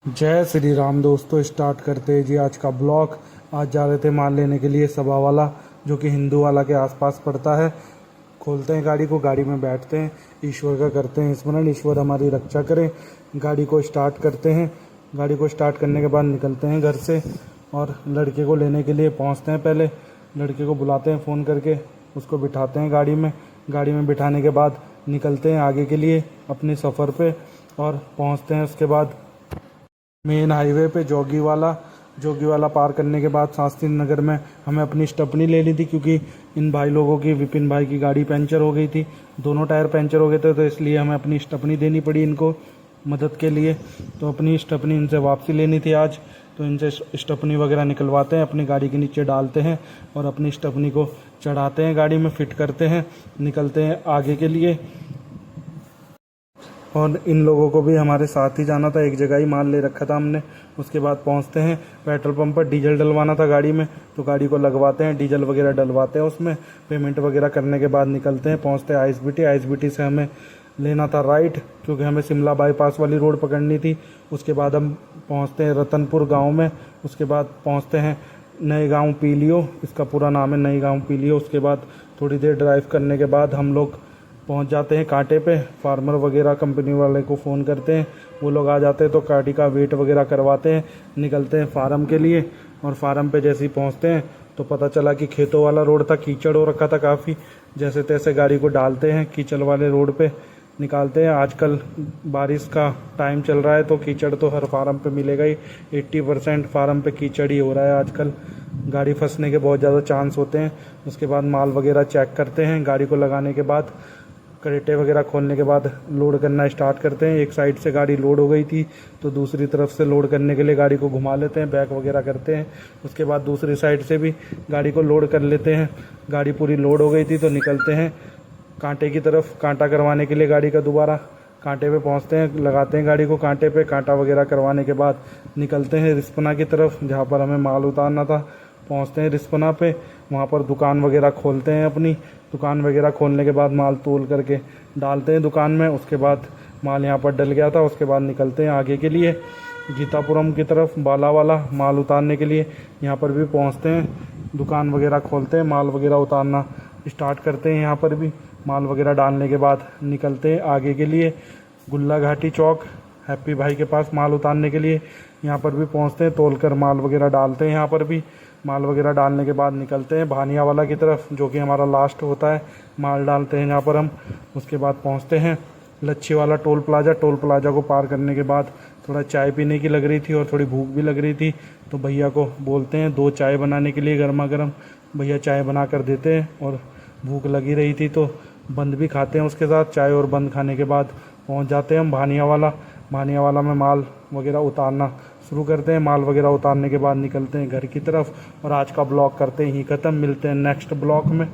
जय श्री राम दोस्तों। स्टार्ट करते हैं जी आज का ब्लॉग। आज जा रहे थे माल लेने के लिए सभा वाला, जो कि हिंदू वाला के आसपास पड़ता है। खोलते हैं गाड़ी को, गाड़ी में बैठते हैं, ईश्वर का करते हैं स्मरण, ईश्वर हमारी रक्षा करें। गाड़ी को स्टार्ट करते हैं। गाड़ी को स्टार्ट करने के बाद निकलते हैं घर से और लड़के को लेने के लिए पहुंचते हैं। पहले लड़के को बुलाते हैं फ़ोन करके, उसको बिठाते हैं गाड़ी में। गाड़ी में बिठाने के बाद निकलते हैं आगे के लिए अपने सफ़र पे और पहुंचते हैं उसके बाद मेन हाईवे पे जोगी वाला पार करने के बाद शास्त्री नगर में हमें अपनी स्टपनी ले ली थी, क्योंकि इन भाई लोगों की, विपिन भाई की गाड़ी पंचर हो गई थी। दोनों टायर पंचर हो गए थे, तो इसलिए हमें अपनी स्टपनी देनी पड़ी इनको मदद के लिए। तो अपनी स्टपनी इनसे वापसी लेनी थी आज। तो इनसे स्टपनी वगैरह निकलवाते हैं, अपनी गाड़ी के नीचे डालते हैं और अपनी स्टपनी को चढ़ाते हैं, गाड़ी में फिट करते हैं, निकलते हैं आगे के लिए। और इन लोगों को भी हमारे साथ ही जाना था, एक जगह ही माल ले रखा था हमने। उसके बाद पहुंचते हैं पेट्रोल पंप पर, डीजल डलवाना था गाड़ी में, तो गाड़ी को लगवाते हैं, डीजल वगैरह डलवाते हैं उसमें। पेमेंट वगैरह करने के बाद निकलते हैं, पहुंचते हैं आईएसबीटी से हमें लेना था राइट, क्योंकि हमें शिमला बाईपास वाली रोड पकड़नी थी। उसके बाद हम पहुँचते हैं रतनपुर गाँव में। उसके बाद पहुँचते हैं नए गाँव पीलियो, इसका पूरा नाम है नए गाँव पीलियो। उसके बाद थोड़ी देर ड्राइव करने के बाद हम लोग पहुंच जाते हैं कांटे पे। फार्मर वगैरह कंपनी वाले को फ़ोन करते हैं, वो लोग आ जाते हैं, तो गाड़ी का वेट वगैरह करवाते हैं, निकलते हैं फार्म के लिए। और फार्म पे जैसे ही पहुंचते हैं तो पता चला कि खेतों वाला रोड था, कीचड़ हो रखा था काफ़ी। जैसे तैसे गाड़ी को डालते हैं कीचड़ वाले रोड पे, निकालते हैं। आजकल बारिश का टाइम चल रहा है, तो कीचड़ तो हर फार्म पे मिलेगा ही। 80% फार्म पे कीचड़ ही हो रहा है आजकल। गाड़ी फंसने के बहुत ज़्यादा चांस होते हैं। उसके बाद माल वगैरह चेक करते हैं। गाड़ी को लगाने के बाद क्रेटे वगैरह खोलने के बाद लोड करना स्टार्ट करते हैं। एक साइड से गाड़ी लोड हो गई थी, तो दूसरी तरफ से लोड करने के लिए गाड़ी को घुमा लेते हैं, बैक वगैरह करते हैं। उसके बाद दूसरी साइड से भी गाड़ी को लोड कर लेते हैं। गाड़ी पूरी लोड हो गई थी, तो निकलते हैं कांटे की तरफ, कांटा करवाने के लिए गाड़ी का। दोबारा कांटे पे पहुंचते हैं, लगाते हैं गाड़ी को कांटे पे। कांटा वगैरह करवाने के बाद निकलते हैं रिस्पना की तरफ, जहाँ पर हमें माल उतारना था। पहुंचते हैं रिस्पना पे, वहाँ पर दुकान वगैरह खोलते हैं अपनी। दुकान वगैरह खोलने के बाद माल तोल करके डालते हैं दुकान में। उसके बाद माल यहाँ पर डल गया था। उसके बाद निकलते हैं आगे के लिए गीतापुरम की तरफ, बाला वाला माल उतारने के लिए। यहाँ पर भी पहुँचते हैं, दुकान वगैरह खोलते हैं, माल वगैरह उतारना स्टार्ट करते हैं। यहाँ पर भी माल वगैरह डालने के बाद निकलते हैं आगे के लिए गुल्ला घाटी चौक, हैप्पी भाई के पास माल उतारने के लिए। यहाँ पर भी पहुँचते हैं, तोल कर माल वगैरह डालते हैं। यहाँ पर भी माल वगैरह डालने के बाद निकलते हैं भानिया वाला की तरफ, जो कि हमारा लास्ट होता है। माल डालते हैं यहाँ पर हम। उसके बाद पहुँचते हैं लच्छी वाला टोल प्लाज़ा। टोल प्लाज़ा को पार करने के बाद थोड़ा चाय पीने की लग रही थी और थोड़ी भूख भी लग रही थी, तो भैया को बोलते हैं 2 चाय बनाने के लिए गर्मा गर्म। भैया चाय बना कर देते हैं और भूख लगी रही थी, तो बंद भी खाते हैं उसके साथ। चाय और बंद खाने के बाद पहुंच जाते हैं हम भानिया वाला। भानिया वाला में माल वगैरह उतारना शुरू करते हैं। माल वगैरह उतारने के बाद निकलते हैं घर की तरफ। और आज का ब्लॉग करते ही ख़त्म। मिलते हैं नेक्स्ट ब्लॉग में।